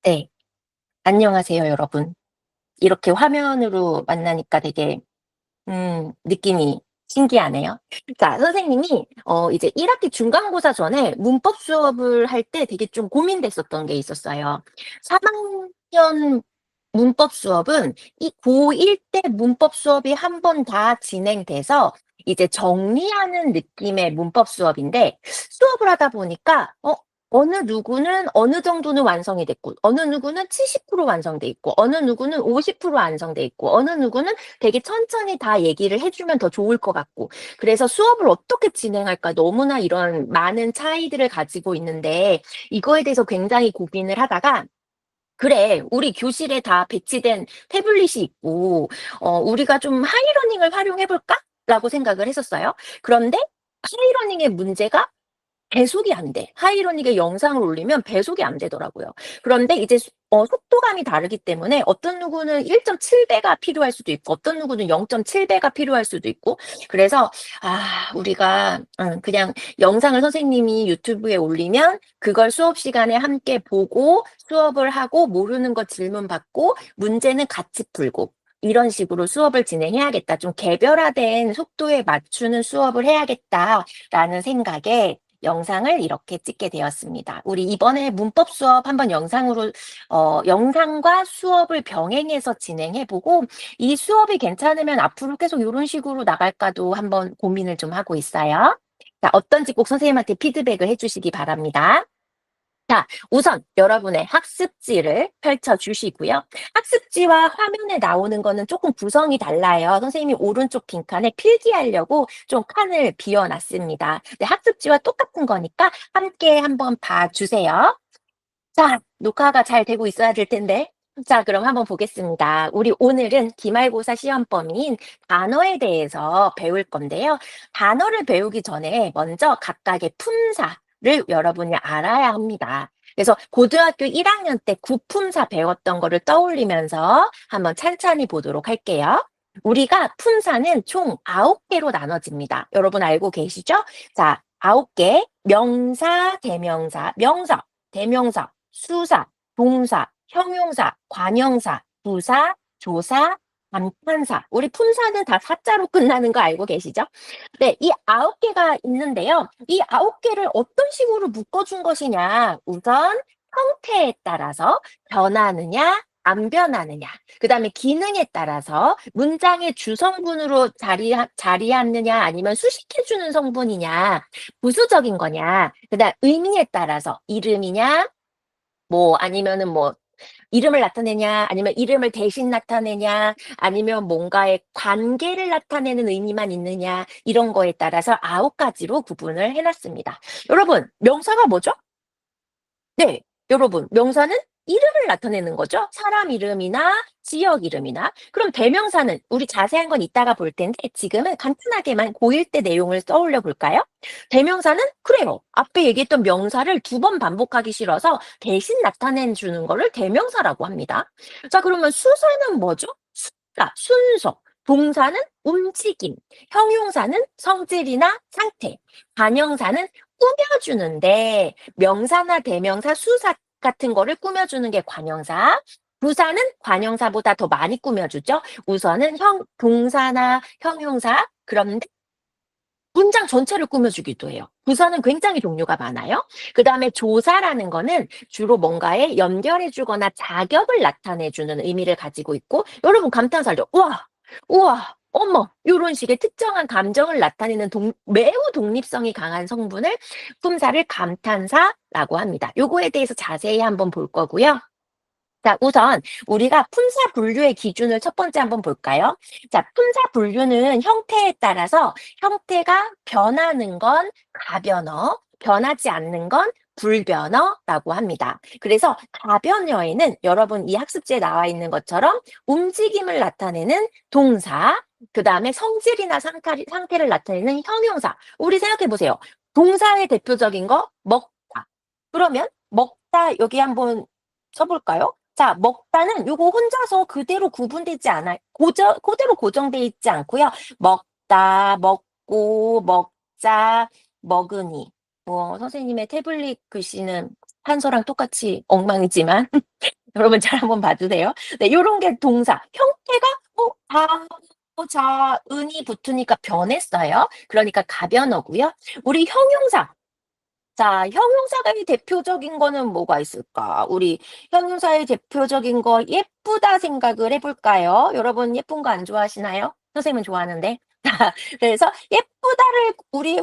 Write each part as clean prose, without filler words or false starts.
네. 안녕하세요, 여러분. 이렇게 화면으로 만나니까 되게 느낌이 신기하네요. 자, 선생님이 이제 1 학기 중간고사 전에 문법 수업을 할 때 되게 좀 고민됐었던 게 있었어요. 3 학년 문법 수업은 이 고1 때 문법 수업이 한 번 다 진행돼서 이제 정리하는 느낌의 문법 수업인데, 수업을 하다 보니까 어느 누구는 어느 정도는 완성이 됐고, 어느 누구는 70% 완성돼 있고, 어느 누구는 50% 완성돼 있고, 어느 누구는 되게 천천히 다 얘기를 해 주면 더 좋을 것 같고, 그래서 수업을 어떻게 진행할까 너무나 이런 많은 차이들을 가지고 있는데, 이거에 대해서 굉장히 고민을 하다가 '그래, 우리 교실에 다 배치된 태블릿이 있고 우리가 좀 하이러닝을 활용해 볼까?'라고 생각을 했었어요. 그런데 하이러닝의 문제가 배속이 안 돼. 하이로닉에 영상을 올리면 배속이 안 되더라고요. 그런데 이제 속도감이 다르기 때문에 어떤 누구는 1.7 배가 필요할 수도 있고, 어떤 누구는 0.7 배가 필요할 수도 있고, 그래서 우리가 그냥 영상을 선생님이 유튜브에 올리면 그걸 수업 시간에 함께 보고 수업을 하고, 모르는 거 질문 받고 문제는 같이 풀고, 이런 식으로 수업을 진행해야겠다. 좀 개별화된 속도에 맞추는 수업을 해야겠다라는 생각에 영상을 이렇게 찍게 되었습니다. 우리 이번에 문법 수업 한번 영상으로 영상과 수업을 병행해서 진행해 보고, 이 수업이 괜찮으면 앞으로 계속 요런 식으로 나갈까도 한번 고민을 좀 하고 있어요. 자, 어떤지 꼭 선생님한테 피드백을 해 주시기 바랍니다. 자, 우선 여러분의 학습지를 펼쳐 주시고요. 학습지와 화면에 나오는 거는 조금 구성이 달라요. 선생님이 오른쪽 빈칸에 필기하려고 좀 칸을 비워 놨습니다. 네, 학습지와 똑같은 거니까 함께 한번 봐 주세요. 자, 녹화가 잘 되고 있어야 될 텐데. 자, 그럼 한번 보겠습니다. 우리 오늘은 기말고사 시험 범위인 단어에 대해서 배울 건데요. 단어를 배우기 전에 먼저 각각의 품사를 여러분이 알아야 합니다. 그래서 고등학교 1학년 때 구품사 배웠던 거를 떠올리면서 한번 찬찬히 보도록 할게요. 우리가 품사는 총 9개로 나눠집니다. 여러분 알고 계시죠? 자, 9개. 명사, 대명사, 명사, 대명사, 수사, 동사, 형용사, 관형사, 부사, 조사, 감탄사. 우리 품사는 다 사자로 끝나는 거 알고 계시죠? 네, 이 9개가 있는데요. 이 9개를 어떤 식으로 묶어준 것이냐. 우선 형태에 따라서 변하느냐, 안 변하느냐. 그다음에 기능에 따라서 문장의 주성분으로 자리하느냐, 아니면 수식해 주는 성분이냐, 부수적인 거냐. 그다음 의미에 따라서 이름이냐, 뭐 아니면은 뭐 이름을 나타내냐, 아니면 이름을 대신 나타내냐, 아니면 뭔가의 관계를 나타내는 의미만 있느냐, 이런 거에 따라서 9가지로 구분을 해 놨습니다. 여러분, 명사가 뭐죠? 네. 여러분, 명사는 이름을 나타내는 거죠. 사람 이름이나 지역 이름이나. 그럼 대명사는 우리 자세한 건 이따가 볼 텐데, 지금은 간단하게만 고1 때 내용을 떠올려 볼까요? 대명사는 그래요. 앞에 얘기했던 명사를 2번 반복하기 싫어서 대신 나타내 주는 거를 대명사라고 합니다. 자, 그러면 수사는 뭐죠? 수다, 순서. 동사는 움직임, 형용사는 성질이나 상태, 관형사는 꾸며주는데, 명사나 대명사, 수사 같은 거를 꾸며주는 게 관형사. 부사는 관형사보다 더 많이 꾸며주죠. 우선은 동사나 형용사, 그런데 문장 전체를 꾸며주기도 해요. 부사는 굉장히 종류가 많아요. 그 다음에 조사라는 거는 주로 뭔가에 연결해 주거나 자격을 나타내 주는 의미를 가지고 있고, 여러분 감탄사 알죠? 우와, 우와, 어머, 요런 식의 특정한 감정을 나타내는 매우 독립성이 강한 성분을 품사를 감탄사라고 합니다. 요거에 대해서 자세히 한번 볼 거고요. 자, 우선 우리가 품사 분류의 기준을 첫 번째 한번 볼까요? 자, 품사 분류는 형태에 따라서 형태가 변하는 건 가변어, 변하지 않는 건 불변어라고 합니다. 그래서 가변어에는 여러분 이 학습지에 나와 있는 것처럼 움직임을 나타내는 동사, 그 다음에 성질이나 상태를 나타내는 형용사. 우리 생각해 보세요. 동사의 대표적인 거 먹다. 그러면 먹다 여기 한번 써볼까요? 자, 먹다는 요거 혼자서 그대로 구분되지 않아요. 그대로 고정돼 있지 않고요. 먹다, 먹고, 먹자, 먹으니. 뭐 선생님의 태블릿 글씨는 한서랑 똑같이 엉망이지만 여러분 잘 한번 봐 주세요. 네 요런 게 동사. 형태가 자, 은이 붙으니까 변했어요. 그러니까 가변어고요. 우리 형용사. 자, 형용사의 대표적인 거는 뭐가 있을까? 우리 형용사의 대표적인 거 예쁘다 생각을 해 볼까요? 여러분 예쁜 거 안 좋아하시나요? 선생님은 좋아하는데. 자, 그래서 예쁘다를 우리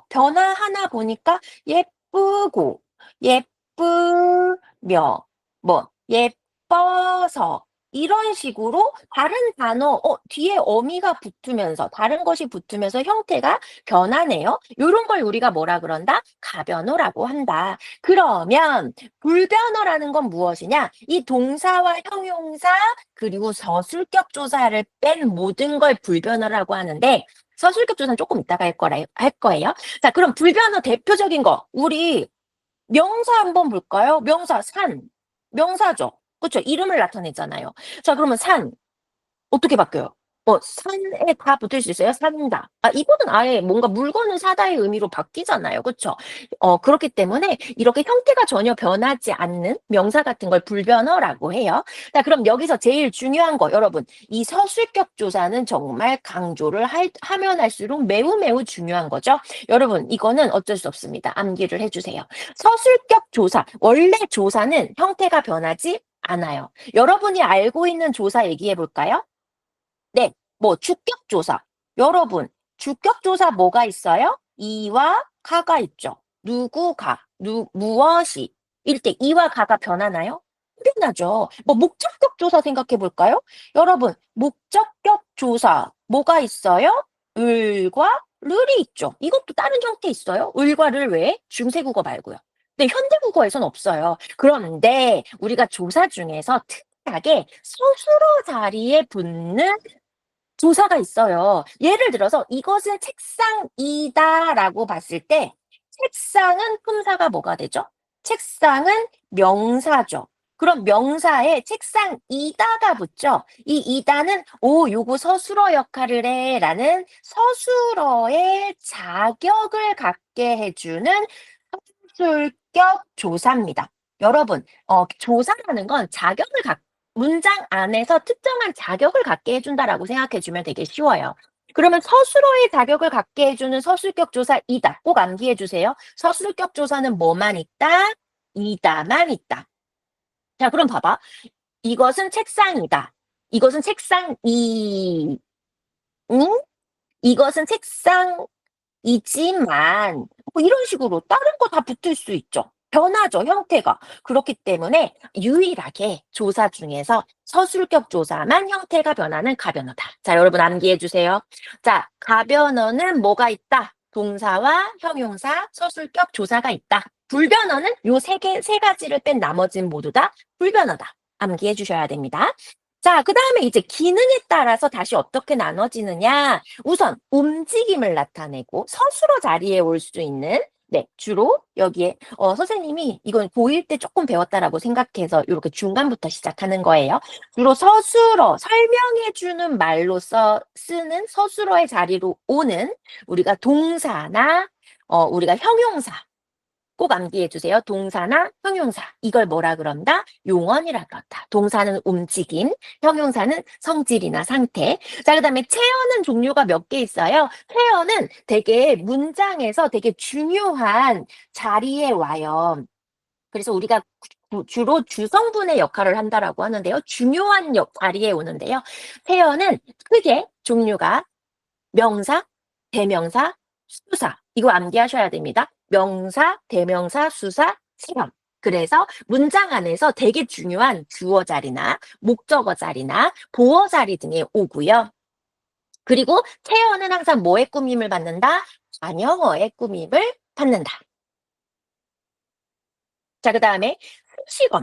변화하나 보니까 예쁘고, 예쁘며, 뭐, 예뻐서 이런 식으로 다른 단어 뒤에 어미가 붙으면서 다른 것이 붙으면서 형태가 변하네요. 요런 걸 우리가 뭐라 그런다? 가변어라고 한다. 그러면 불변어라는 건 무엇이냐? 이 동사와 형용사 그리고 서술격 조사를 뺀 모든 걸 불변어라고 하는데 서술격 조사는 조금 이따가 할 거예요. 자, 그럼 불변어 대표적인 거 우리 명사 한번 볼까요? 명사 산. 명사죠. 그쵸? 이름을 나타내잖아요. 자, 그러면 산. 어떻게 바뀌어요? 산에 다 붙을 수 있어요. 산다. 이거는 아예 뭔가 물건을 사다의 의미로 바뀌잖아요. 그쵸? 그렇기 때문에 이렇게 형태가 전혀 변하지 않는 명사 같은 걸 불변어라고 해요. 자, 그럼 여기서 제일 중요한 거, 여러분. 이 서술격 조사는 정말 강조를 하면 할수록 매우 매우 중요한 거죠. 여러분, 이거는 어쩔 수 없습니다. 암기를 해주세요. 서술격 조사. 원래 조사는 형태가 변하지 않아요. 여러분이 알고 있는 조사 얘기해 볼까요? 네. 주격조사. 여러분, 주격조사 뭐가 있어요? 이와 가가 있죠. 누구가, 무엇이. 이럴 때 이와 가가 변하나요? 변하죠. 목적격 조사 생각해 볼까요? 여러분, 목적격 조사 뭐가 있어요? 을과 르이 있죠. 이것도 다른 형태 있어요. 을과 를 외에 중세국어 말고요. 네, 현대국어에선 없어요. 그런데 우리가 조사 중에서 특이하게 서술어 자리에 붙는 조사가 있어요. 예를 들어서 이것은 책상이다라고 봤을 때 책상은 품사가 뭐가 되죠? 책상은 명사죠. 그럼 명사에 책상이다가 붙죠. 이 이다는 요거 서술어 역할을 해라는 서술어의 자격을 갖게 해주는 서술격 조사입니다. 여러분, 조사라는 건 문장 안에서 특정한 자격을 갖게 해준다라고 생각해 주면 되게 쉬워요. 그러면 서술어의 자격을 갖게 해주는 서술격 조사이다. 꼭 암기해 주세요. 서술격 조사는 뭐만 있다? 이다만 있다. 자, 그럼 봐봐. 이것은 책상이다. 이것은 책상이, 응? 이것은 책상이지만, 이런 식으로 다른 거 다 붙을 수 있죠. 변하죠, 형태가. 그렇기 때문에 유일하게 조사 중에서 서술격 조사만 형태가 변하는 가변어다. 자, 여러분 암기해 주세요. 자, 가변어는 뭐가 있다? 동사와 형용사, 서술격 조사가 있다. 불변어는 요 세 가지를 뺀 나머지는 모두 다 불변어다. 암기해 주셔야 됩니다. 자, 그다음에 이제 기능에 따라서 다시 어떻게 나눠지느냐? 우선 움직임을 나타내고 서술어 자리에 올 수 있는 주로 여기에 선생님이 이건 고1 때 조금 배웠다라고 생각해서 이렇게 중간부터 시작하는 거예요. 주로 서술어, 설명해 주는 말로써 쓰는 서술어의 자리로 오는 우리가 동사나 우리가 형용사 꼭 암기해 주세요. 동사나 형용사. 이걸 뭐라 그런다? 용언이라 그런다. 동사는 움직임, 형용사는 성질이나 상태. 자, 그다음에 체어는 종류가 몇 개 있어요. 체어는 되게 문장에서 되게 중요한 자리에 와요. 그래서 우리가 주로 주성분의 역할을 한다라고 하는데요. 중요한 자리에 오는데요. 체어는 크게 종류가 명사, 대명사, 수사. 이거 암기하셔야 됩니다. 명사, 대명사, 수사, 시험. 그래서 문장 안에서 되게 중요한 주어 자리나 목적어 자리나 보어 자리 등에 오고요. 그리고 체어는 항상 뭐의 꾸밈을 받는다? 관형어의 꾸밈을 받는다. 자, 그 다음에 수식어.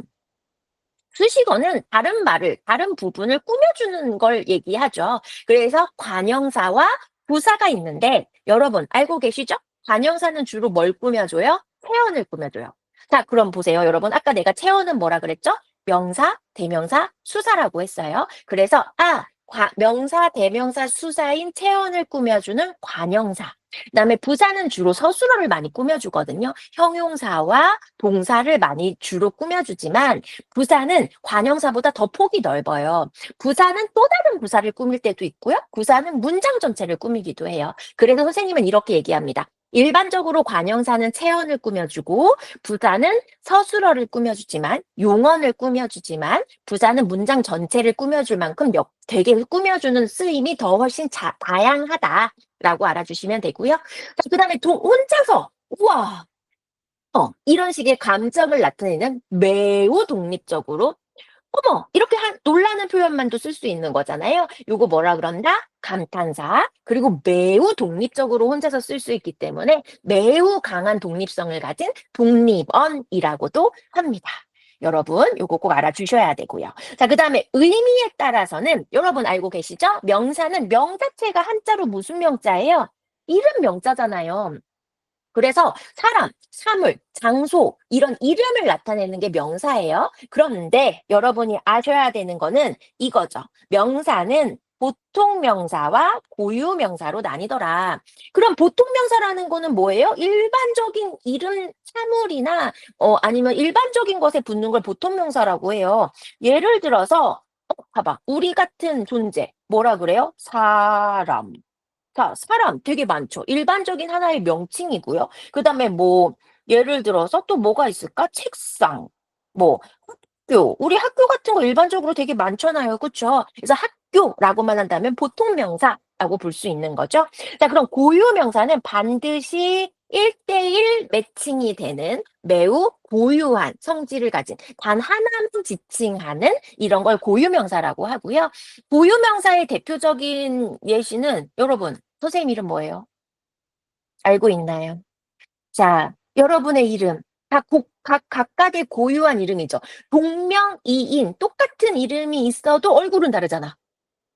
수식어는 다른 부분을 꾸며주는 걸 얘기하죠. 그래서 관형사와 부사가 있는데 여러분 알고 계시죠? 관형사는 주로 뭘 꾸며줘요? 체언을 꾸며줘요. 자, 그럼 보세요. 여러분 아까 내가 체언은 뭐라 그랬죠? 명사, 대명사, 수사라고 했어요. 그래서 명사, 대명사, 수사인 체언을 꾸며주는 관형사. 그다음에 부사는 주로 서술어를 많이 꾸며주거든요. 형용사와 동사를 많이 주로 꾸며주지만 부사는 관형사보다 더 폭이 넓어요. 부사는 또 다른 부사를 꾸밀 때도 있고요. 부사는 문장 전체를 꾸미기도 해요. 그래서 선생님은 이렇게 얘기합니다. 일반적으로 관형사는 체언을 꾸며주고 부사는 서술어를 꾸며주지만 용언을 꾸며주지만 부사는 문장 전체를 꾸며줄 만큼 되게 꾸며주는 쓰임이 더 훨씬 다양하다라고 알아주시면 되고요. 그 다음에 혼자서 우와 이런 식의 감정을 나타내는 매우 독립적으로 어머! 이렇게 놀라는 표현만도 쓸 수 있는 거잖아요. 요거 뭐라 그런다? 감탄사. 그리고 매우 독립적으로 혼자서 쓸 수 있기 때문에 매우 강한 독립성을 가진 독립언이라고도 합니다. 여러분, 요거 꼭 알아주셔야 되고요. 자, 그 다음에 의미에 따라서는 여러분 알고 계시죠? 명사는 명 자체가 한자로 무슨 명자예요? 이름 명자잖아요. 그래서 사람, 사물, 장소 이런 이름을 나타내는 게 명사예요. 그런데 여러분이 아셔야 되는 거는 이거죠. 명사는 보통 명사와 고유 명사로 나뉘더라. 그럼 보통 명사라는 거는 뭐예요? 일반적인 이름, 사물이나 아니면 일반적인 것에 붙는 걸 보통 명사라고 해요. 예를 들어서 봐봐. 우리 같은 존재 뭐라 그래요? 사람. 자, 사람 되게 많죠. 일반적인 하나의 명칭이고요. 그다음에 예를 들어서 또 뭐가 있을까? 책상, 학교. 우리 학교 같은 거 일반적으로 되게 많잖아요. 그쵸? 그래서 학교라고만 한다면 보통 명사라고 볼 수 있는 거죠. 자, 그럼 고유 명사는 반드시 1대1 매칭이 되는 매우 고유한 성질을 가진 단 하나만 지칭하는 이런 걸 고유 명사라고 하고요. 고유 명사의 대표적인 예시는 여러분 선생님 이름 뭐예요? 알고 있나요? 자, 여러분의 이름. 각각의 고유한 이름이죠. 동명이인, 똑같은 이름이 있어도 얼굴은 다르잖아.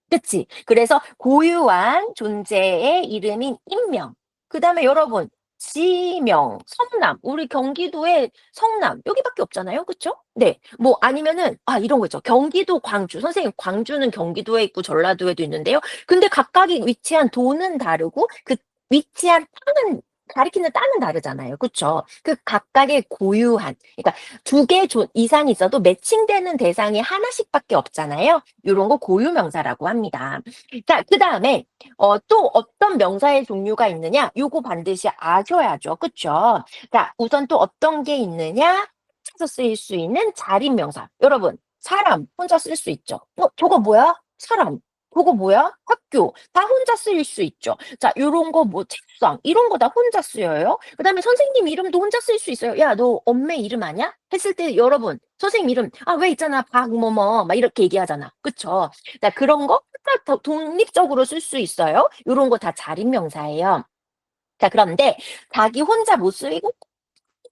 그치? 그래서 고유한 존재의 이름인 인명. 그 다음에 여러분, 지명, 성남. 우리 경기도에 성남, 여기밖에 없잖아요. 그쵸? 네. 아니면은, 이런 거 있죠. 경기도 광주. 선생님, 광주는 경기도에 있고 전라도에도 있는데요. 근데 각각이 위치한 도는 다르고, 그 위치한 땅은, 가리키는 땅은 다르잖아요. 그쵸? 그 각각의 고유한. 그러니까 두 개 이상이 있어도 매칭되는 대상이 하나씩밖에 없잖아요. 요런 거 고유 명사라고 합니다. 자, 그다음에 또 어떤 명사의 종류가 있느냐? 요거 반드시 아셔야죠. 그쵸? 자, 우선 또 어떤 게 있느냐? 혼자서 쓰일 수 있는 자립 명사. 여러분, 사람 혼자 쓸 수 있죠. 저거 뭐야? 사람. 그거 뭐야? 학교. 다 혼자 쓰일 수 있죠. 자, 요런 거 책상. 이런 거 다 혼자 쓰여요. 그다음에 선생님 이름도 혼자 쓸 수 있어요. 야, 너 엄매 이름 아냐? 했을 때 여러분, 선생님 이름, 왜 있잖아. 박뭐뭐 막 이렇게 얘기하잖아. 그쵸? 자, 그런 거 혼자 더 독립적으로 쓸 수 있어요. 요런 거 다 자립 명사예요. 자, 그런데 자기 혼자 못 쓰이고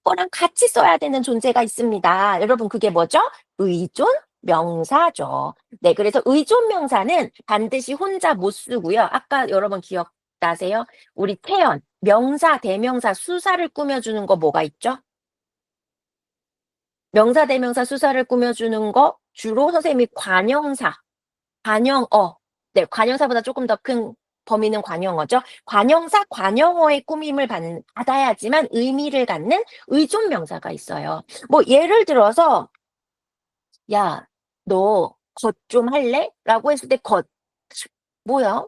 거랑 같이 써야 되는 존재가 있습니다. 여러분 그게 뭐죠? 의존 명사죠. 네, 그래서 의존 명사는 반드시 혼자 못 쓰고요. 아까 여러분 기억나세요? 우리 태연, 명사, 대명사, 수사를 꾸며주는 거 뭐가 있죠? 명사, 대명사, 수사를 꾸며주는 거 주로 선생님이 관형사, 네, 관형사보다 조금 더 큰 범위는 관형어죠. 관형사, 관형어의 꾸밈을 받아야지만 의미를 갖는 의존 명사가 있어요. 예를 들어서 야, 너 겉 좀 할래? 라고 했을 때 겉, 뭐야?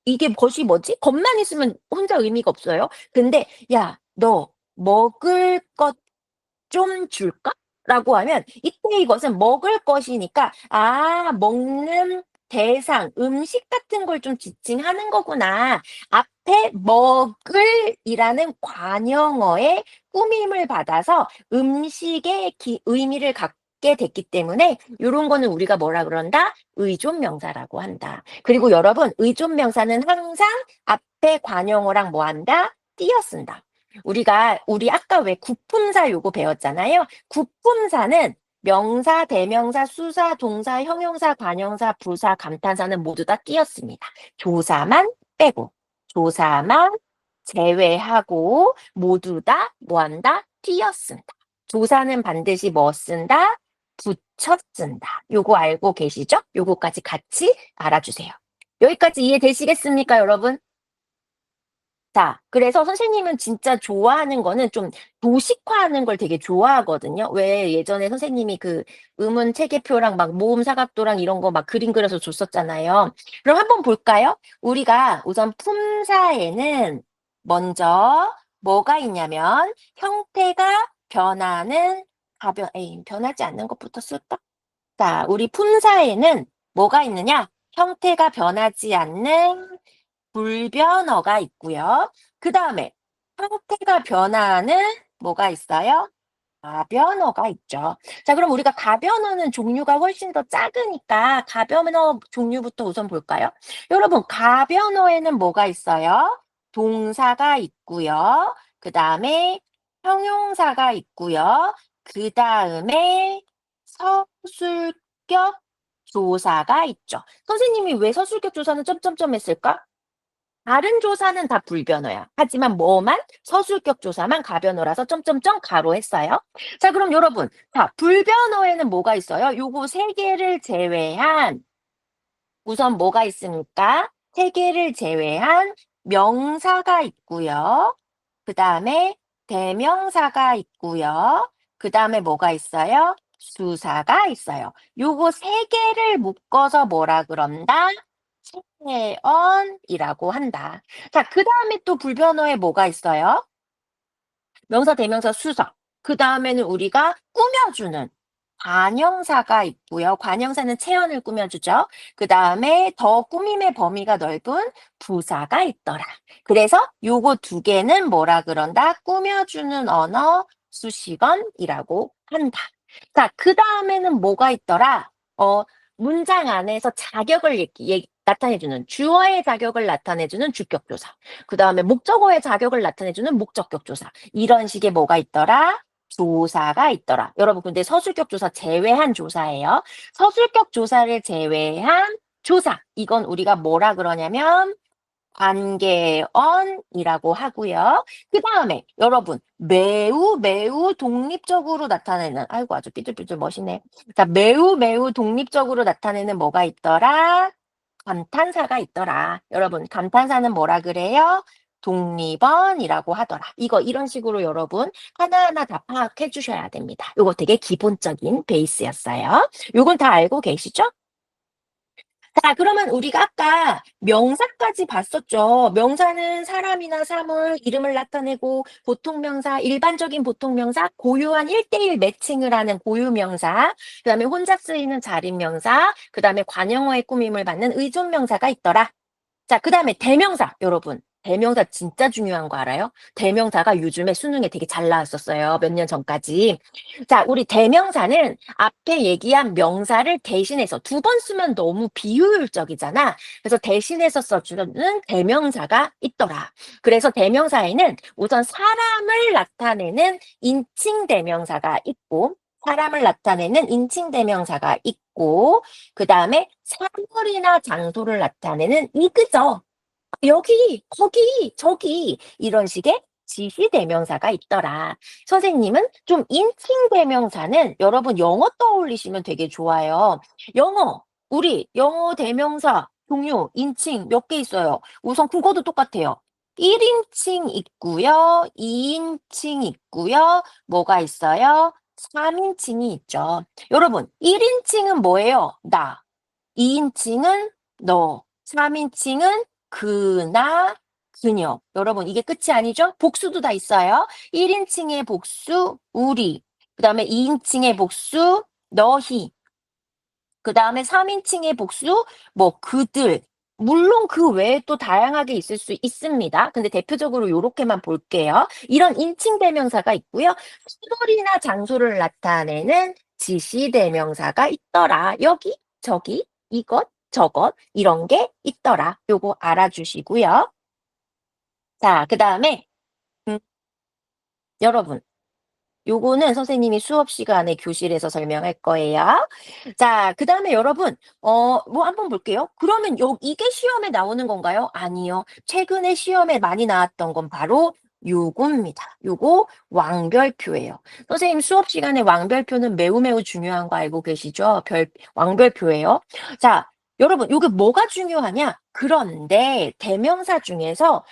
이게 겉이 뭐지? 겉만 있으면 혼자 의미가 없어요. 근데 야, 너 먹을 것 좀 줄까? 라고 하면 이때 이것은 먹을 것이니까 먹는 대상, 음식 같은 걸 좀 지칭하는 거구나. 앞에 먹을이라는 관형어의 꾸밈을 받아서 음식의 의미를 갖게 됐기 때문에 이런 거는 우리가 뭐라 그런다? 의존 명사라고 한다. 그리고 여러분 의존 명사는 항상 앞에 관형어랑 뭐 한다? 띄어 쓴다. 우리 아까 왜 구품사 요거 배웠잖아요. 구품사는 명사, 대명사, 수사, 동사, 형용사, 관형사, 부사, 감탄사는 모두 다 띄었습니다. 조사만 빼고, 조사만 제외하고 모두 다 뭐한다? 띄었습니다. 조사는 반드시 뭐 쓴다? 쓴다. 요거 알고 계시죠? 요거까지 같이 알아주세요. 여기까지 이해되시겠습니까, 여러분? 자, 그래서 선생님은 진짜 좋아하는 거는 좀 도식화하는 걸 되게 좋아하거든요. 왜 예전에 선생님이 그 음운 체계표랑 막 모음 사각도랑 이런 거 막 그림 그려서 줬었잖아요. 그럼 한번 볼까요? 우리가 우선 품사에는 먼저 뭐가 있냐면 형태가 변하는 변하지 않는 것부터 쓸까? 자, 우리 품사에는 뭐가 있느냐? 형태가 변하지 않는 불변어가 있고요. 그다음에 형태가 변하는 뭐가 있어요? 가변어가 있죠. 자, 그럼 우리가 가변어는 종류가 훨씬 더 작으니까 가변어 종류부터 우선 볼까요? 여러분, 가변어에는 뭐가 있어요? 동사가 있고요. 그다음에 형용사가 있고요. 그다음에 서술격 조사가 있죠. 선생님이 왜 서술격 조사는 점점점 했을까? 다른 조사는 다 불변어야. 하지만 뭐만? 서술격 조사만 가변어라서 점점점 가로 했어요. 자, 그럼 여러분. 자, 불변어에는 뭐가 있어요? 요거 세 개를 제외한 우선 뭐가 있습니까? 세 개를 제외한 명사가 있고요. 그다음에 대명사가 있고요. 그다음에 뭐가 있어요? 수사가 있어요. 요거 세 개를 묶어서 뭐라 그런다? 체언이라고 한다. 자, 그다음에 또 불변어에 뭐가 있어요? 명사, 대명사, 수사. 그다음에는 우리가 꾸며주는 관형사가 있고요. 관형사는 체언을 꾸며주죠. 그다음에 더 꾸밈의 범위가 넓은 부사가 있더라. 그래서 요거 두 개는 뭐라 그런다? 꾸며주는 언어 수식어이라고 한다. 자, 그다음에는 뭐가 있더라? 문장 안에서 자격을 나타내주는 주어의 자격을 나타내주는 주격조사. 그다음에 목적어의 자격을 나타내주는 목적격 조사. 이런 식의 뭐가 있더라? 조사가 있더라. 여러분, 근데 서술격 조사 제외한 조사예요. 서술격 조사를 제외한 조사. 이건 우리가 뭐라 그러냐면 관계언이라고 하고요. 그다음에 여러분, 매우 독립적으로 나타내는 아이고 아주 삐뚤삐뚤 멋이네. 자, 매우 독립적으로 나타내는 뭐가 있더라? 감탄사가 있더라. 여러분, 감탄사는 뭐라 그래요? 독립언이라고 하더라. 이런 식으로 여러분 하나하나 다 파악해 주셔야 됩니다. 요거 되게 기본적인 베이스였어요. 요건 다 알고 계시죠? 자, 그러면 우리가 아까 명사까지 봤었죠. 명사는 사람이나 사물, 이름을 나타내고 보통명사, 일반적인 보통명사, 고유한 1대1 매칭을 하는 고유명사, 그다음에 혼자 쓰이는 자립명사, 그다음에 관용어의 꾸밈을 받는 의존명사가 있더라. 자, 그다음에 대명사, 여러분. 대명사 진짜 중요한 거 알아요? 대명사가 요즘에 수능에 되게 잘 나왔었어요. 몇 년 전까지. 자, 우리 대명사는 앞에 얘기한 명사를 대신해서 두 번 쓰면 너무 비효율적이잖아. 그래서 대신해서 써주는 대명사가 있더라. 그래서 대명사에는 우선 사람을 나타내는 인칭 대명사가 있고, 사람을 나타내는 인칭 대명사가 있고, 그 다음에 사물이나 장소를 나타내는 이그저, 여기, 거기, 저기 이런 식의 지시대명사가 있더라. 선생님은 좀 인칭대명사는 여러분 영어 떠올리시면 되게 좋아요. 우리 영어 대명사 종류, 인칭 몇 개 있어요. 우선 국어도 똑같아요. 1인칭 있고요. 2인칭 있고요. 뭐가 있어요? 3인칭이 있죠. 여러분, 1인칭은 뭐예요? 나. 2인칭은 너. 3인칭은 그나, 그녀. 여러분, 이게 끝이 아니죠? 복수도 다 있어요. 1인칭의 복수, 우리. 그 다음에 2인칭의 복수, 너희. 그 다음에 3인칭의 복수, 그들. 물론 그 외에 또 다양하게 있을 수 있습니다. 근데 대표적으로 요렇게만 볼게요. 이런 인칭대명사가 있고요. 시설이나 장소를 나타내는 지시대명사가 있더라. 여기, 저기, 이것, 저것, 이런 게 있더라. 요거 알아주시고요. 자, 그 다음에, 음, 여러분. 요거는 선생님이 수업 시간에 교실에서 설명할 거예요. 자, 그다음에 여러분, 한번 볼게요. 그러면 이게 시험에 나오는 건가요? 아니요. 최근에 시험에 많이 나왔던 건 바로 요겁니다. 요거 왕별표예요. 선생님 수업 시간에 왕별표는 매우 중요한 거 알고 계시죠? 왕별표예요. 자, 여러분 요게 뭐가 중요하냐? 그런데 대명사 중에서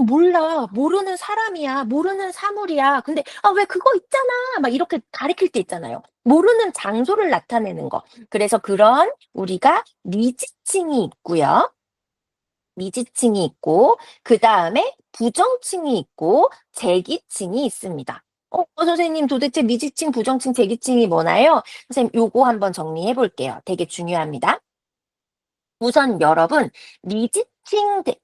몰라. 모르는 사람이야. 모르는 사물이야. 근데 왜 그거 있잖아." 막 이렇게 가리킬 때 있잖아요. 모르는 장소를 나타내는 거. 그래서 그런 우리가 미지칭이 있고요. 미지칭이 있고 그다음에 부정칭이 있고 제기칭이 있습니다. 선생님 도대체 미지칭, 부정칭, 제기칭이 뭐나요? 선생님 요거 한번 정리해 볼게요. 되게 중요합니다. 우선 여러분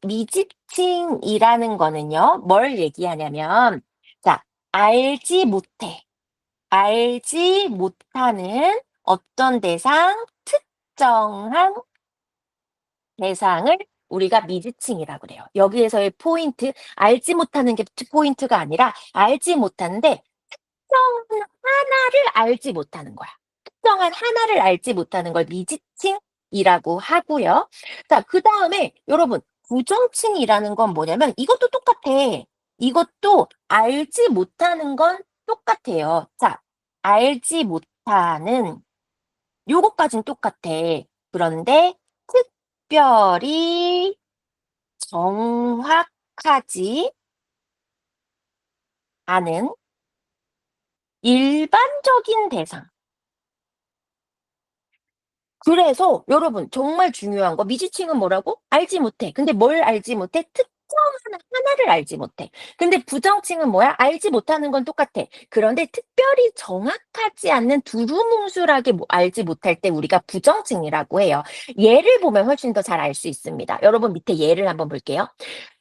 미지칭이라는 거는요. 뭘 얘기하냐면 자, 알지 못해. 알지 못하는 어떤 대상, 특정한 대상을 우리가 미지칭이라고 그래요. 여기에서의 포인트, 알지 못하는 게 포인트가 아니라 알지 못하는데 특정한 하나를 알지 못하는 거야. 특정한 하나를 알지 못하는 걸 미지칭이라고 하고요. 자, 그다음에 여러분 부정칭이라는 건 뭐냐면 이것도 똑같아. 이것도 알지 못하는 건 똑같아요. 자, 알지 못하는 요것까진 똑같아. 그런데 특별히 정확하지 않은 일반적인 대상. 그래서 여러분 정말 중요한 거 미지칭은 뭐라고? 알지 못해. 근데 뭘 알지 못해? 특정한 하나를 알지 못해. 근데 부정칭은 뭐야? 알지 못하는 건 똑같아. 그런데 특별히 정확하지 않는 두루뭉술하게 알지 못할 때 우리가 부정칭이라고 해요. 예를 보면 훨씬 더 잘 알 수 있습니다. 여러분 밑에 예를 한번 볼게요.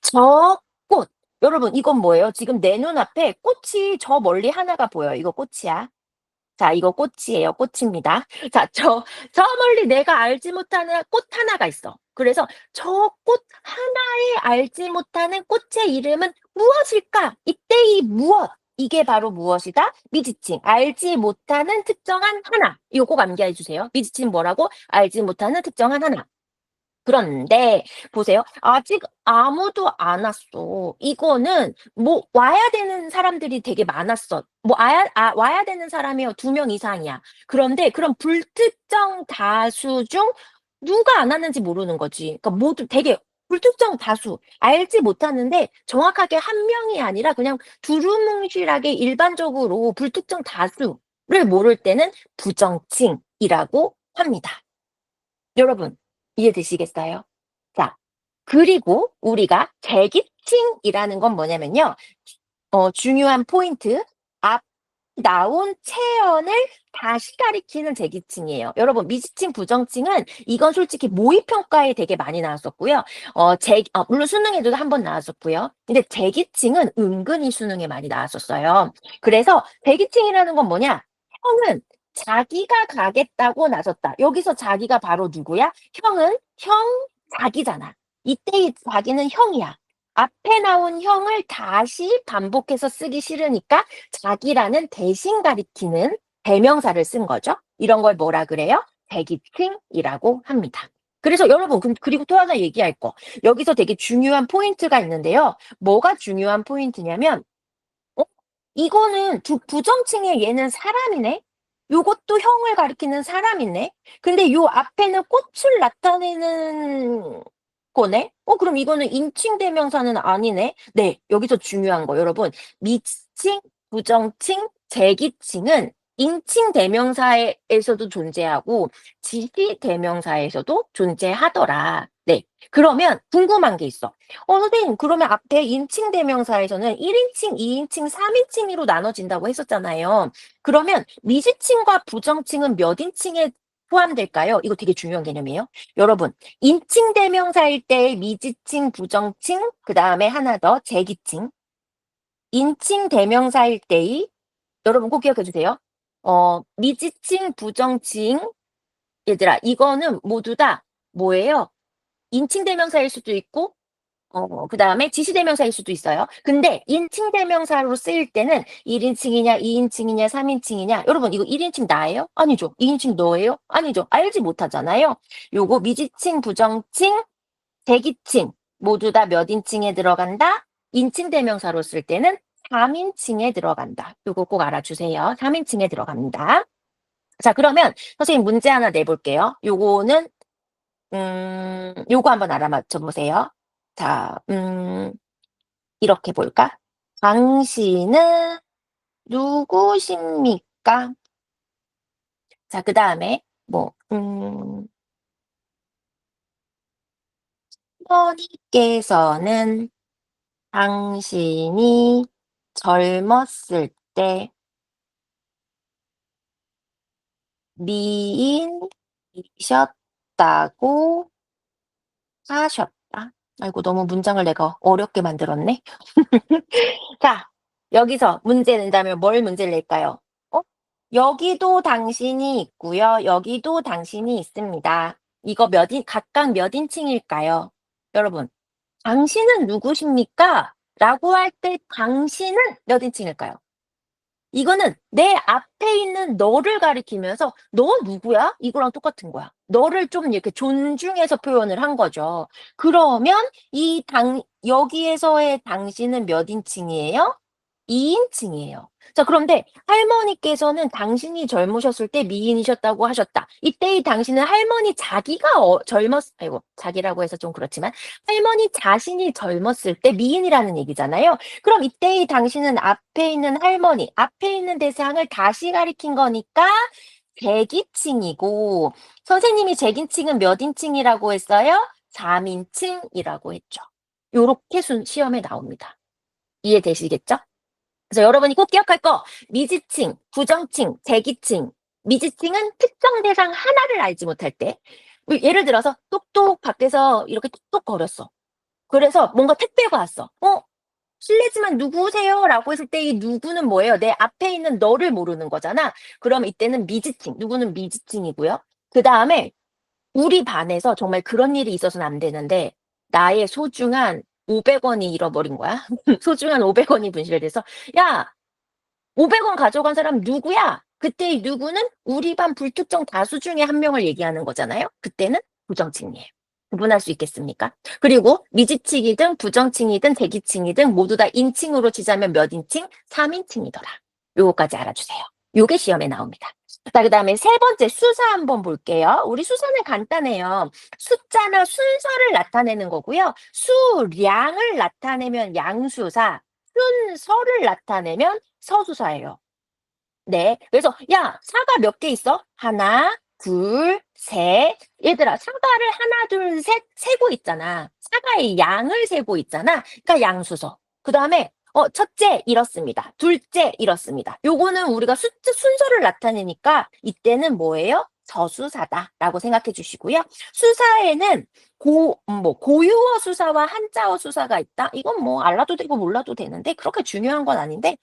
저 꽃. 여러분 이건 뭐예요? 지금 내 눈앞에 꽃이 저 멀리 하나가 보여요. 이거 꽃이야. 자, 이거 꽃이에요. 꽃입니다. 자, 저 멀리 내가 알지 못하는 꽃 하나가 있어. 그래서 저 꽃 하나에 알지 못하는 꽃의 이름은 무엇일까? 이때 이 무엇, 이게 바로 무엇이다? 미지칭. 알지 못하는 특정한 하나. 이거 꼭 암기해 주세요. 미지칭 뭐라고? 알지 못하는 특정한 하나. 그런데 보세요. 아직 아무도 안 왔어. 이거는 뭐 와야 되는 사람들이 되게 많았어. 뭐 와야 되는 사람이 2명 이상이야. 그런데 그런 불특정 다수 중 누가 안 왔는지 모르는 거지. 그러니까 모두 되게 불특정 다수 알지 못하는데 정확하게 한 명이 아니라 그냥 두루뭉실하게 일반적으로 불특정 다수를 모를 때는 부정칭이라고 합니다. 여러분 이해되시겠어요? 자, 그리고 우리가 대기칭이라는 건 뭐냐면요. 중요한 포인트 앞 나온 체언을 다시 가리키는 제기칭이에요. 여러분 미지칭, 부정칭은 이건 솔직히 모의평가에 되게 많이 나왔었고요. 물론 수능에도 한 번 나왔었고요. 근데 제기칭은 은근히 수능에 많이 나왔었어요. 그래서 대기칭이라는 건 뭐냐? 형은 자기가 가겠다고 나섰다. 여기서 자기가 바로 누구야? 형은 자기잖아. 이때의 자기는 형이야. 앞에 나온 형을 다시 반복해서 쓰기 싫으니까 자기라는 대신 가리키는 대명사를 쓴 거죠. 이런 걸 뭐라 그래요? 대기칭이라고 합니다. 그래서 여러분 그리고 또 하나 얘기할 거. 여기서 되게 중요한 포인트가 있는데요. 뭐가 중요한 포인트냐면 이거는 부정칭의 얘는 사람이네. 요것도 형을 가리키는 사람이네. 근데 요 앞에는 꽃을 나타내는 거네? 그럼 이거는 인칭 대명사는 아니네? 네, 여기서 중요한 거 여러분. 미칭, 부정칭, 제기칭은 인칭 대명사에서도 존재하고 지시 대명사에서도 존재하더라. 네. 그러면 궁금한 게 있어. 선생님, 그러면 앞에 인칭 대명사에서는 1인칭, 2인칭, 3인칭으로 나눠진다고 했었잖아요. 그러면 미지칭과 부정칭은 몇 인칭에 포함될까요? 이거 되게 중요한 개념이에요. 여러분, 인칭 대명사일 때 미지칭, 부정칭, 그 다음에 하나 더 제기칭. 인칭 대명사일 때의 여러분 꼭 기억해 주세요. 미지칭, 부정칭 얘들아 이거는 모두 다 뭐예요? 인칭 대명사일 수도 있고 그다음에 지시 대명사일 수도 있어요. 근데 인칭 대명사로 쓰일 때는 1인칭이냐, 2인칭이냐, 3인칭이냐. 여러분 이거 1인칭 나예요? 아니죠. 2인칭 너예요? 아니죠. 알지 못하잖아요. 요거 미지칭, 부정칭, 대기칭 모두 다 몇 인칭에 들어간다? 인칭 대명사로 쓸 때는 3인칭에 들어간다. 요거 꼭 알아주세요. 3인칭에 들어갑니다. 자, 그러면 선생님 문제 하나 내볼게요. 요거는 요거 한번 알아맞혀 보세요. 자, 이렇게 볼까? 당신은 누구십니까? 자, 그다음에 뭐 할머니께서는 당신이 젊었을 때 미인이셨다고 하셨다. 아이고, 너무 문장을 내가 어렵게 만들었네. 자, 여기서 문제 낸다면 뭘 문제를 낼까요? 어? 여기도 당신이 있고요. 여기도 당신이 있습니다. 이거 각각 몇 인칭일까요? 여러분, 당신은 누구십니까? 라고 할 때 당신은 몇 인칭일까요? 이거는 내 앞에 있는 너를 가리키면서 "너 누구야?" 이거랑 똑같은 거야. 너를 좀 이렇게 존중해서 표현을 한 거죠. 그러면 여기에서의 당신은 몇 인칭이에요? 2 인칭이에요. 자, 그런데 할머니께서는 당신이 젊으셨을 때 미인이셨다고 하셨다. 이때 이 당신은 할머니 자기가 아이고, 자기라고 해서 좀 그렇지만 할머니 자신이 젊었을 때 미인이라는 얘기잖아요. 그럼 이때 이 당신은 앞에 있는 할머니, 앞에 있는 대상을 다시 가리킨 거니까 대기칭이고, 선생님이 재기칭은 몇 인칭이라고 했어요? 3인칭이라고 했죠. 요렇게 시험에 나옵니다. 이해되시겠죠? 그래서 여러분이 꼭 기억할 거, 미지칭, 부정칭, 대기칭. 미지칭은 특정 대상 하나를 알지 못할 때. 예를 들어서 똑똑 밖에서 이렇게 뚝뚝거렸어. 그래서 뭔가 택배가 왔어. "실례지만 누구세요?"라고 했을 때 이 누구는 뭐예요? 내 앞에 있는 너를 모르는 거잖아. 그럼 이때는 미지칭, 누구는 미지칭이고요. 그다음에 우리 반에서 정말 그런 일이 있어서는 안 되는데 나의 소중한 500 원이 잃어버린 거야. 소중한 500 원이 분실돼서 "야, 500원 가져간 사람 누구야?" 그때 이 누구는 우리 반 불특정 다수 중에 한 명을 얘기하는 거잖아요. 그때는 부정칭이에요. 구분할 수 있겠습니까? 그리고 미지칭이든 부정칭이든 대기칭이든 모두 다 인칭으로 치자면 몇 인칭? 3인칭이더라. 요거까지 알아주세요. 요게 시험에 나옵니다. 자, 그다음에 세 번째 수사 한번 볼게요. 우리 수사는 간단해요. 숫자나 순서를 나타내는 거고요. 수량을 나타내면 양수사, 순서를 나타내면 서수사예요. 네. 그래서 "야, 사과 몇 개 있어?" 하나, 둘, 셋. 얘들아, 사과를 하나, 둘, 셋 세고 있잖아. 사과의 양을 세고 있잖아. 그러니까 양수서. 그다음에 첫째 이렇습니다. 둘째 이렇습니다. 요거는 우리가 숫자 순서를 나타내니까 이때는 뭐예요? 저수사다라고 생각해 주시고요. 수사에는 고유어 수사와 한자어 수사가 있다. 이건 뭐 알아도 되고 몰라도 되는데 그렇게 중요한 건 아닌데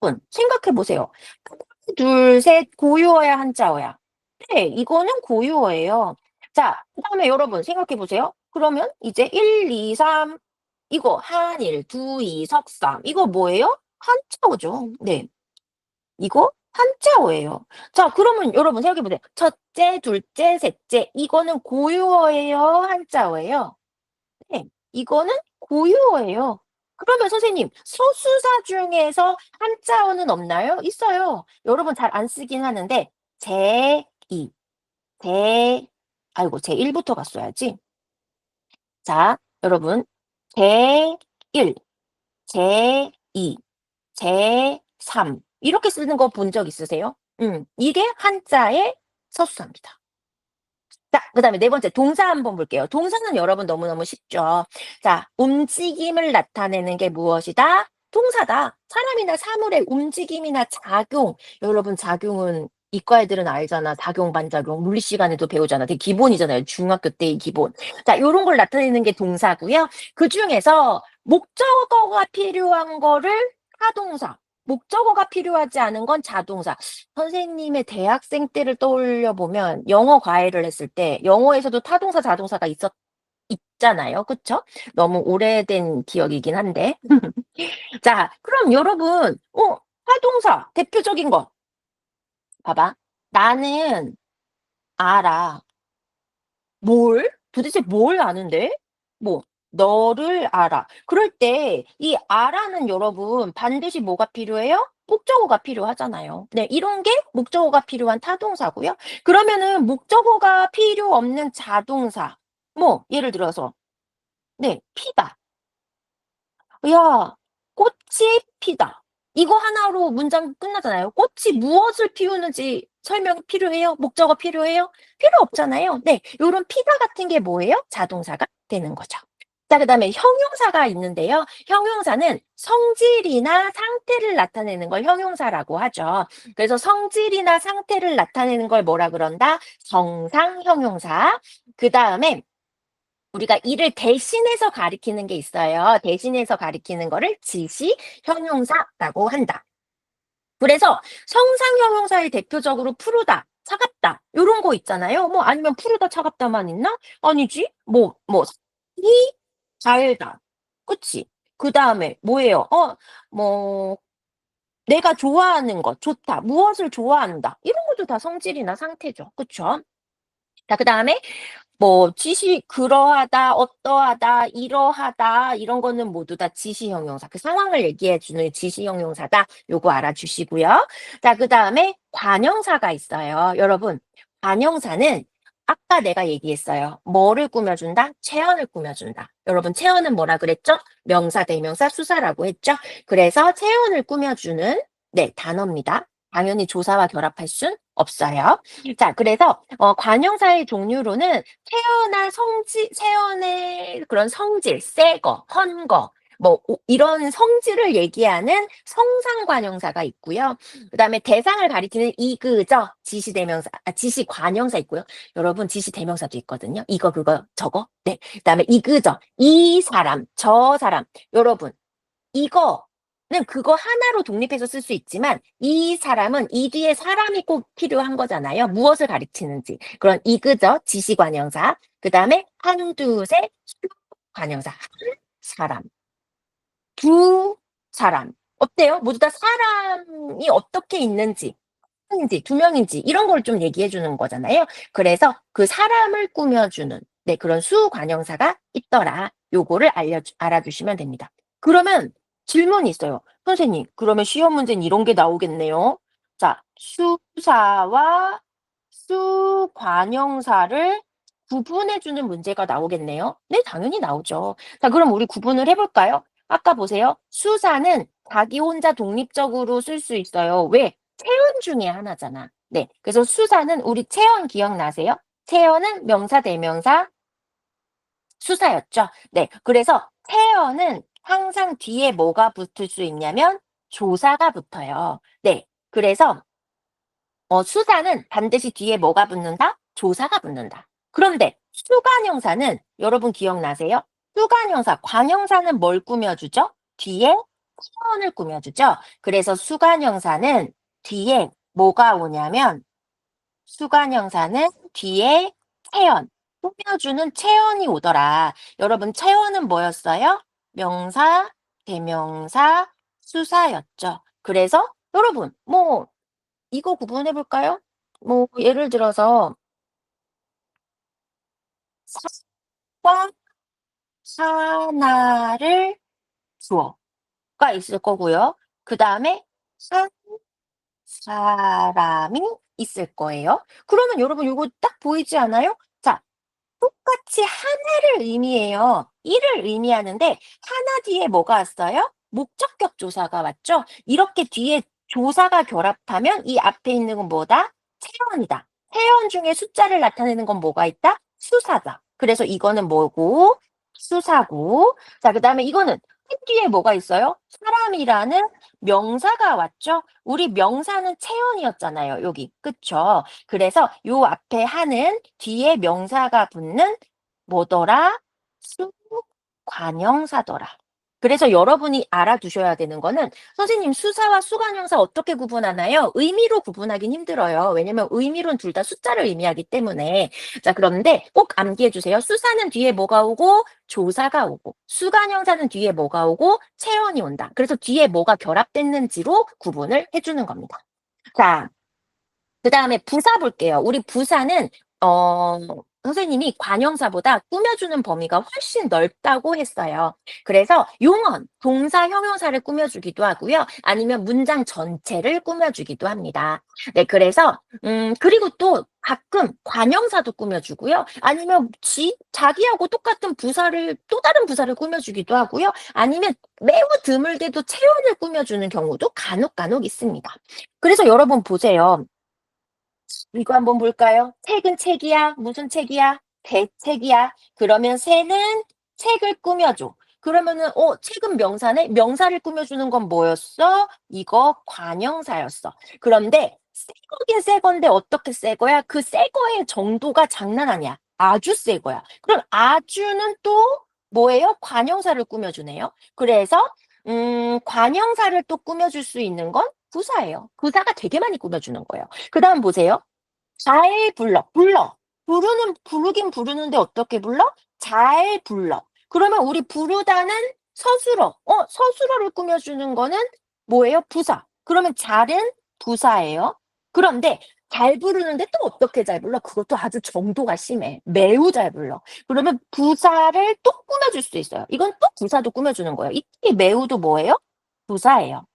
여러분 생각해 보세요. 둘, 셋, 고유어야, 한자어야? 네, 이거는 고유어예요. 자, 그다음에 여러분 생각해 보세요. 그러면 이제 1, 2, 3 이거 한일, 두이, 석삼 이거 뭐예요? 한자어죠. 네. 이거 한자어예요. 자, 그러면 여러분 생각해 보세요. 첫째, 둘째, 셋째 이거는 고유어예요, 한자어예요? 네. 이거는 고유어예요. 그러면 선생님 소수사 중에서 한자어는 없나요? 있어요. 여러분 잘 안 쓰긴 하는데 제2, 제 아이고 제1 부터 갔어야지. 자, 여러분 제1, 제2, 제3 이렇게 쓰는 거 본 적 있으세요? 이게 한자의 서수사입니다. 자, 그다음에 네 번째 동사 한번 볼게요. 동사는 여러분 너무너무 쉽죠. 자, 움직임을 나타내는 게 무엇이다? 동사다. 사람이나 사물의 움직임이나 작용. 여러분 작용은 이과 애들은 알잖아. 작용, 반작용. 물리 시간에도 배우잖아. 되게 기본이잖아요. 중학교 때의 기본. 자, 요런 걸 나타내는 게 동사고요. 그중에서 목적어가 필요한 거를 타동사, 목적어가 필요하지 않은 건 자동사. 선생님의 대학생 때를 떠올려 보면 영어 과외를 했을 때 영어에서도 타동사, 자동사가 있잖아요. 그쵸? 너무 오래된 기억이긴 한데. 자, 그럼 여러분 타동사 대표적인 거 봐봐. "나는 알아." 뭘? 도대체 뭘 아는데? 뭐 너를 알아. 그럴 때 이 알아는 여러분 반드시 뭐가 필요해요? 목적어가 필요하잖아요. 네, 이런 게 목적어가 필요한 타동사고요. 그러면은 목적어가 필요 없는 자동사. 뭐 예를 들어서 네, 피다. 야, 꽃이 피다. 이거 하나로 문장 끝나잖아요. 꽃이 무엇을 피우는지 설명이 필요해요? 목적어 필요해요? 필요 없잖아요. 네. 요런 피다 같은 게 뭐예요? 자동사가 되는 거죠. 자, 그다음에 형용사가 있는데요. 형용사는 성질이나 상태를 나타내는 걸 형용사라고 하죠. 그래서 성질이나 상태를 나타내는 걸 뭐라 그런다? 정상 형용사. 그다음에 우리가 이를 대신해서 가리키는 게 있어요. 대신해서 가리키는 거를 지시 형용사라고 한다. 그래서 성상 형용사의 대표적으로 푸르다, 차갑다 요런 거 있잖아요. 뭐 아니면 푸르다, 차갑다만 있나? 아니지. 이 달다. 그치? 그다음에 뭐예요? 뭐 내가 좋아하는 것, 좋다. 무엇을 좋아한다. 이런 것도 다 성질이나 상태죠. 그쵸? 자, 그다음에 뭐 그러하다, 어떠하다, 이러하다 이런 거는 모두 다 지시 형용사. 그 상황을 얘기해 주는 지시 형용사다. 요거 알아주시고요. 자, 그다음에 관형사가 있어요. 여러분, 관형사는 아까 내가 얘기했어요. 뭐를 꾸며준다? 체언을 꾸며준다. 여러분, 체언은 뭐라 그랬죠? 명사, 대명사, 수사라고 했죠? 그래서 체언을 꾸며주는 네, 단어입니다. 당연히 조사와 결합할 순 없어요. 자, 그래서 관형사의 종류로는 세연의 그런 성질, 새 거, 헌 거, 뭐 이런 성질을 얘기하는 성상관형사가 있고요. 그다음에 대상을 가리키는 이그저 지시대명사, 지시관형사 있고요. 여러분 지시대명사도 있거든요. 이거 그거 저거. 네. 그다음에 이그저 이 사람, 저 사람. 여러분 이거는 그거 하나로 독립해서 쓸 수 있지만 이 사람은 이 뒤에 사람이 꼭 필요한 거잖아요. 무엇을 가리키는지. 그런 이그저 지시관형사. 그다음에 한두세 수관형사. 한 사람, 두 사람. 어때요? 모두 다 사람이 어떻게 있는지, 한 명인지 두 명인지 이런 걸 좀 얘기해 주는 거잖아요. 그래서 그 사람을 꾸며주는 네, 그런 수관형사가 있더라. 요거를 알아주시면 됩니다. 그러면 질문이 있어요. 선생님, 그러면 시험 문제는 이런 게 나오겠네요. 자, 수사와 수관형사를 구분해 주는 문제가 나오겠네요. 네, 당연히 나오죠. 자, 그럼 우리 구분을 해 볼까요? 아까 보세요. 수사는 자기 혼자 독립적으로 쓸 수 있어요. 왜? 체언 중에 하나잖아. 네. 그래서 수사는 우리 체언 기억나세요? 체언은 명사, 대명사, 수사였죠. 네. 그래서 체언은 항상 뒤에 뭐가 붙을 수 있냐면 조사가 붙어요. 네. 그래서 수사는 반드시 뒤에 뭐가 붙는다? 조사가 붙는다. 그런데 수관형사는 여러분 기억나세요? 수관형사, 관형사는 뭘 꾸며주죠? 뒤에 체언을 꾸며주죠. 그래서 수관형사는 뒤에 뭐가 오냐면 수관형사는 뒤에 체언, 꾸며주는 체언이 오더라. 여러분 체언은 뭐였어요? 명사, 대명사, 수사였죠. 그래서 여러분 뭐 이거 구분해 볼까요? 뭐 예를 들어서 사과 하나를 주어가 있을 거고요. 그다음에 한 사람이 있을 거예요. 그러면 여러분 요거 딱 보이지 않아요? 자, 똑같이 하나를 의미해요. 이를 의미하는데 하나 뒤에 뭐가 왔어요? 목적격 조사가 왔죠? 이렇게 뒤에 조사가 결합하면 이 앞에 있는 건 뭐다? 체언이다. 체언 중에 숫자를 나타내는 건 뭐가 있다? 수사다. 그래서 이거는 뭐고? 수사고. 자, 그다음에 이거는 그 뒤에 뭐가 있어요? 사람이라는 명사가 왔죠? 우리 명사는 체언이었잖아요, 여기. 그쵸? 그래서 요 앞에 하는 뒤에 명사가 붙는 뭐더라? 수관형사더라. 그래서 여러분이 알아두셔야 되는 거는 선생님 수사와 수관형사 어떻게 구분하나요? 의미로 구분하긴 힘들어요. 왜냐면 의미로는 둘 다 숫자를 의미하기 때문에. 자, 그런데 꼭 암기해 주세요. 수사는 뒤에 뭐가 오고 조사가 오고 수관형사는 뒤에 뭐가 오고 체언이 온다. 그래서 뒤에 뭐가 결합됐는지로 구분을 해주는 겁니다. 자, 그다음에 부사 볼게요. 우리 부사는 어 선생님이 관형사보다 꾸며주는 범위가 훨씬 넓다고 했어요. 그래서 용언, 동사, 형용사를 꾸며주기도 하고요. 아니면 문장 전체를 꾸며주기도 합니다. 네, 그래서 그리고 또 가끔 관형사도 꾸며주고요. 아니면 자기하고 똑같은 부사를 또 다른 부사를 꾸며주기도 하고요. 아니면 매우 드물게도 체온을 꾸며주는 경우도 간혹 있습니다. 그래서 여러분 보세요. 이거 한번 볼까요? 책은 책이야. 무슨 책이야? 대책이야. 그러면 새는 책을 꾸며줘. 그러면은 책은 명사네? 명사를 꾸며주는 건 뭐였어? 이거 관형사였어. 그런데 새 거긴 새 건데 어떻게 새 거야? 그 새 거의 정도가 장난 아니야. 아주 새 거야. 그럼 아주는 또 뭐예요? 관형사를 꾸며주네요. 그래서 관형사를 또 꾸며줄 수 있는 건 부사예요. 부사가 되게 많이 꾸며주는 거예요. 그다음 보세요. 잘 불러. 부르긴 부르는데 어떻게 불러? 잘 불러. 그러면 우리 부르다는 서술어. 서술어를 꾸며주는 거는 뭐예요? 부사. 그러면 잘은 부사예요. 그런데 잘 부르는데 또 어떻게 잘 불러? 그것도 아주 정도가 심해. 매우 잘 불러. 그러면 부사를 또 꾸며줄 수 있어요. 이건 또 부사도 꾸며주는 거예요. 이 매우도 뭐예요? 부사예요.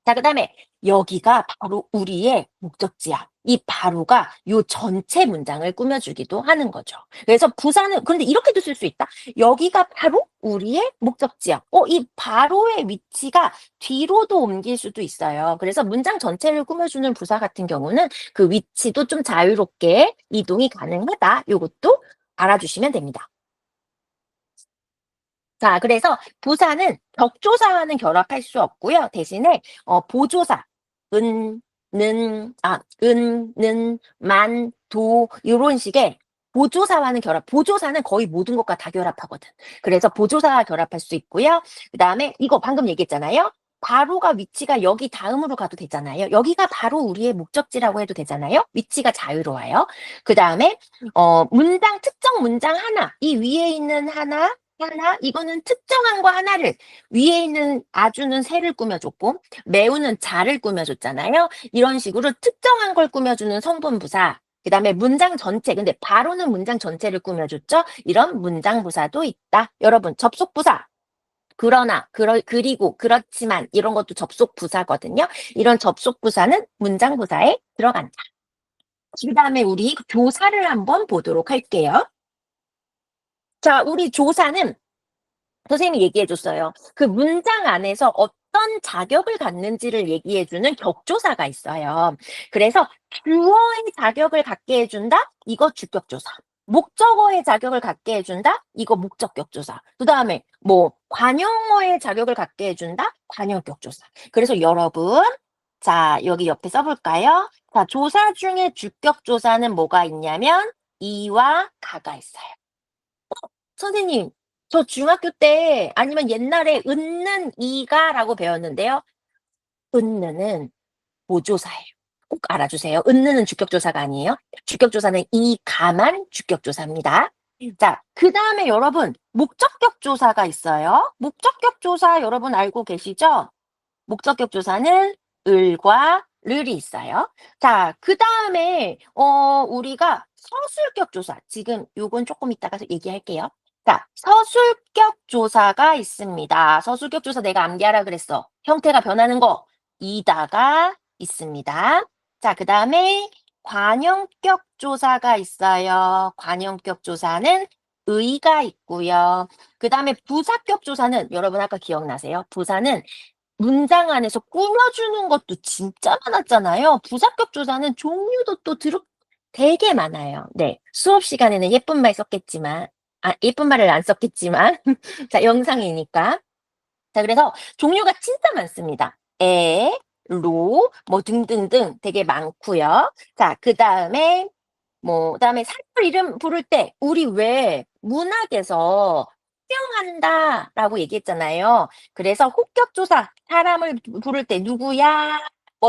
자, 그다음에 여기가 바로 우리의 목적지야. 이 바로가 요 전체 문장을 꾸며주기도 하는 거죠. 그래서 부사는 그런데 이렇게도 쓸 수 있다. 여기가 바로 우리의 목적지야. 이 바로의 위치가 뒤로도 옮길 수도 있어요. 그래서 문장 전체를 꾸며주는 부사 같은 경우는 그 위치도 좀 자유롭게 이동이 가능하다. 요것도 알아주시면 됩니다. 자, 그래서 부사는 격조사와는 결합할 수 없고요. 대신에 보조사, 는, 만, 도 요런 식의 보조사와는 보조사는 거의 모든 것과 다 결합하거든. 그래서 보조사와 결합할 수 있고요. 그다음에 이거 방금 얘기했잖아요. 바로가 위치가 여기 다음으로 가도 되잖아요. 여기가 바로 우리의 목적지라고 해도 되잖아요. 위치가 자유로워요. 그다음에 특정 문장 하나, 이 위에 있는 하나 이거는 특정한 거 하나를 위에 있는 아주는 새를 꾸며줬고 매우는 자를 꾸며줬잖아요. 이런 식으로 특정한 걸 꾸며주는 성분부사. 그다음에 문장 전체. 근데 바로는 문장 전체를 꾸며줬죠. 이런 문장 부사도 있다. 여러분 접속부사. 그러나, 그리고, 그렇지만 이런 것도 접속부사거든요. 이런 접속부사는 문장부사에 들어간다. 그다음에 우리 조사를 한번 보도록 할게요. 자, 우리 조사는 선생님이 얘기해 줬어요. 그 문장 안에서 어떤 자격을 갖는지를 얘기해 주는 격조사가 있어요. 그래서 주어의 자격을 갖게 해준다? 이거 주격조사. 목적어의 자격을 갖게 해준다? 이거 목적격조사. 그 다음에 관용어의 자격을 갖게 해준다? 관용격조사. 그래서 여러분, 자, 여기 옆에 써볼까요? 자, 조사 중에 주격조사는 뭐가 있냐면 이와 가가 있어요. 선생님, 저 중학교 때 아니면 옛날에 은는 이가라고 배웠는데요. 은는은 보조사예요. 꼭 알아주세요. 은는은 주격조사가 아니에요. 주격조사는 이가만 주격조사입니다. 자, 그 다음에 여러분, 목적격 조사가 있어요. 목적격 조사 여러분 알고 계시죠? 목적격 조사는 을과 르이 있어요. 자, 그 다음에 우리가 서술격 조사. 지금 요건 조금 이따가 얘기할게요. 자, 서술격 조사가 있습니다. 서술격 조사 내가 암기하라 그랬어. 형태가 변하는 거. 이다가 있습니다. 자, 그 다음에 관형격 조사가 있어요. 관형격 조사는 의가 있고요. 그 다음에 부사격 조사는 여러분 아까 기억나세요? 부사는 문장 안에서 꾸며주는 것도 진짜 많았잖아요. 부사격 조사는 종류도 또 되게 많아요. 네. 수업 시간에는 예쁜 말 썼겠지만, 예쁜 말을 안 썼겠지만, 자, 영상이니까. 자, 그래서 종류가 진짜 많습니다. 등등등 되게 많고요. 자, 그다음에 사람 이름 부를 때 우리 왜 문학에서 호명한다라고 얘기했잖아요. 그래서 호격조사 사람을 부를 때 누구야,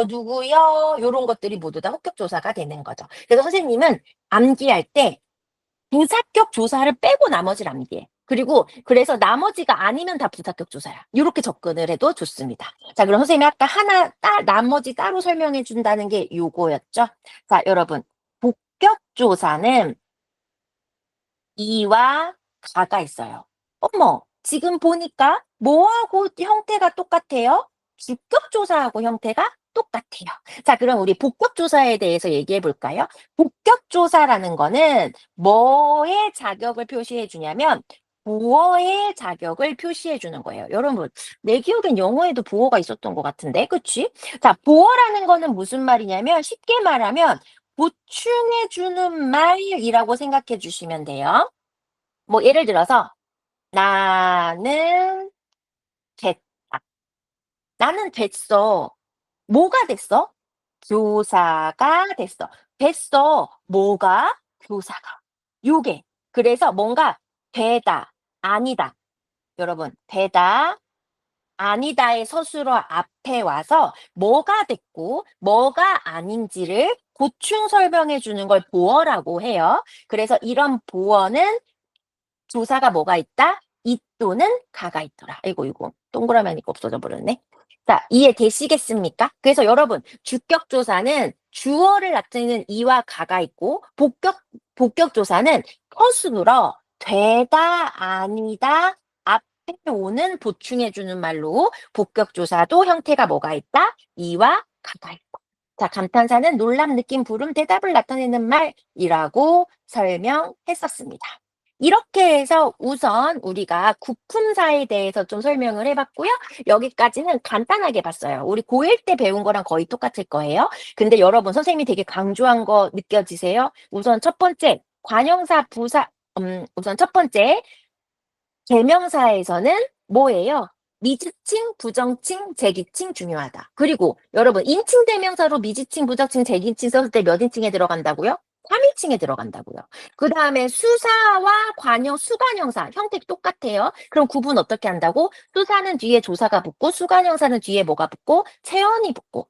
누구요, 요런 것들이 모두 다 호격조사가 되는 거죠. 그래서 선생님은 암기할 때 부사격 조사를 빼고 나머지를 암기해. 그래서 나머지가 아니면 다 부사격 조사야. 요렇게 접근을 해도 좋습니다. 자, 그럼 선생님이 아까 나머지 따로 설명해 준다는 게 요거였죠. 자, 여러분. 복격 조사는 이와 가가 있어요. 어머, 지금 보니까 뭐하고 형태가 똑같아요? 주격조사하고 형태가 똑같아요. 자, 그럼 우리 복격조사에 대해서 얘기해 볼까요? 복격조사라는 거는 뭐의 자격을 표시해 주냐면 보어의 자격을 표시해 주는 거예요. 여러분, 내 기억엔 영어에도 보어가 있었던 것 같은데, 그치? 자, 보어라는 거는 무슨 말이냐면 쉽게 말하면 보충해 주는 말이라고 생각해 주시면 돼요. 뭐 예를 들어서 "나는 됐다." "나는 됐어." 뭐가 됐어? 교사가 됐어. 됐어. 뭐가? 교사가. 요게. 그래서 뭔가 되다, 아니다. 여러분, 되다, 아니다의 서술어 앞에 와서 뭐가 됐고 뭐가 아닌지를 보충 설명해 주는 걸 보어라고 해요. 그래서 이런 보어는 조사가 뭐가 있다? 이 또는 가가 있더라. 아이고 이거 동그라미 하니까 없어져 버렸네. 자, 이해되시겠습니까? 그래서 여러분, 주격 조사는 주어를 나타내는 이와 가가 있고 복격 조사는 허술어 되다, 아니다, 앞에 오는 보충해 주는 말로 복격 조사도 형태가 뭐가 있다? 이와 가가 있고. 자, 감탄사는 놀람, 느낌, 부름, 대답을 나타내는 말이라고 설명했었습니다. 이렇게 해서 우선 우리가 구품사에 대해서 좀 설명을 해 봤고요. 여기까지는 간단하게 봤어요. 우리 고1 때 배운 거랑 거의 똑같을 거예요. 근데 여러분, 선생님이 되게 강조한 거 느껴지세요? 우선 첫 번째, 관형사, 부사 우선 첫 번째 계명사에서는 뭐예요? 미지칭, 부정칭, 제기칭 중요하다. 그리고 여러분, 인칭 대명사로 미지칭, 부정칭, 제기칭 썼을 때 몇 인칭에 들어간다고요? 3인칭에 들어간다고요. 그다음에 수사와 관형, 수관형사 형태 똑같아요. 그럼 구분 어떻게 한다고? 수사는 뒤에 조사가 붙고 수관형사는 뒤에 뭐가 붙고 체언이 붙고.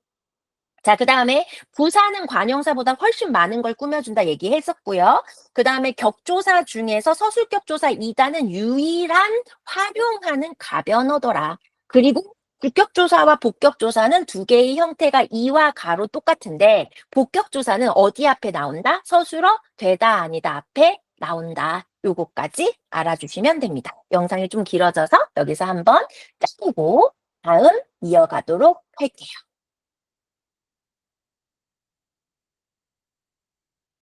자, 그다음에 부사는 관형사보다 훨씬 많은 걸 꾸며준다 얘기했었고요. 그다음에 격조사 중에서 서술격조사 이다는 유일한 활용하는 가변어더라. 그리고 주격조사와 복격조사는 두 개의 형태가 이와 가로 똑같은데 복격조사는 어디 앞에 나온다? 서술어 되다 아니다 앞에 나온다. 요거까지 알아주시면 됩니다. 영상이 좀 길어져서 여기서 한번 자르고 다음 이어가도록 할게요.